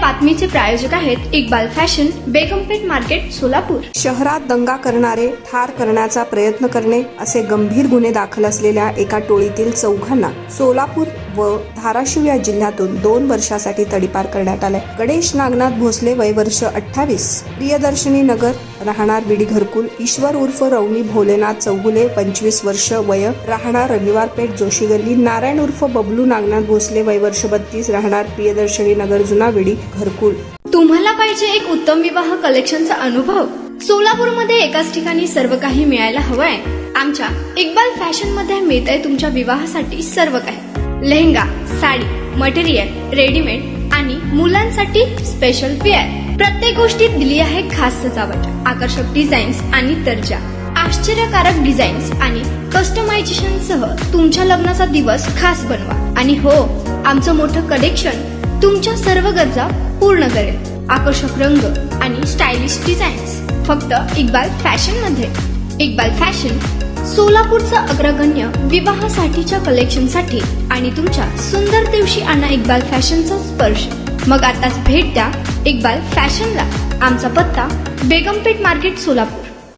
बातमीचे प्रायोजक आहेत Iqbal fashion, बेगमपेठ market, Solapur. शहरात दंगा करणारे ठार करण्याचा प्रयत्न करणे असे गंभीर गुन्हे दाखल असलेल्या एका टोळीतील चौघांना सोलापूर व धाराशिव या जिल्ह्यातून 2 वर्षासाठी तडीपार करण्यात आले। गणेश नागनाथ भोसले, वय वर्ष 28, प्रियदर्शनी नगर, राहणार विडी घरकुल, ईश्वर उर्फ रवनी भोलेनाथ चौगुले, 25 वर्ष वय, राहणार रविवार पेठ जोशी गल्ली, नारायण उर्फ बबलू नागनाथ भोसले, वय वर्ष 32, राहणार प्रियदर्शनी नगर जुना विडी घरकुल। तुम्हाला पाहिजे एक उत्तम विवाह कलेक्शनचा अनुभव? सोलापूरमध्ये एकाच ठिकाणी सर्व काही मिळायला हवंय। आमच्या इक्बाल फॅशन मध्ये मिळतंय तुमच्या विवाहासाठी सर्व काही। लेहंगा, साडी, मटेरियल, रेडीमेड आणि मुलांसाठी स्पेशल वेअर। प्रत्येक गोष्टीत दिली आहे खास सजावट, आकर्षक डिझाईन्स आणि दर्जा, आश्चर्यकारक डिझाईन्स आणि कस्टमायझेशन सह तुमच्या लग्नाचा दिवस खास बनवा। आणि हो, आमचं मोठं कलेक्शन तुमच्या सर्व गरजा पूर्ण करेल। आकर्षक रंग आणि स्टायलिश डिझाईन्स फक्त इक्बाल फॅशन मध्ये। इक्बाल फॅशन सोलापूरचा अग्रगण्य विवाहासाठीच्या कलेक्शनसाठी आणि तुमच्या सुंदर दिवशी आणा इक्बाल फॅशनचा स्पर्श। मग आताच भेट द्या इक्बाल फॅशनला। आमचा पत्ता बेगमपेठ मार्केट, सोलापूर।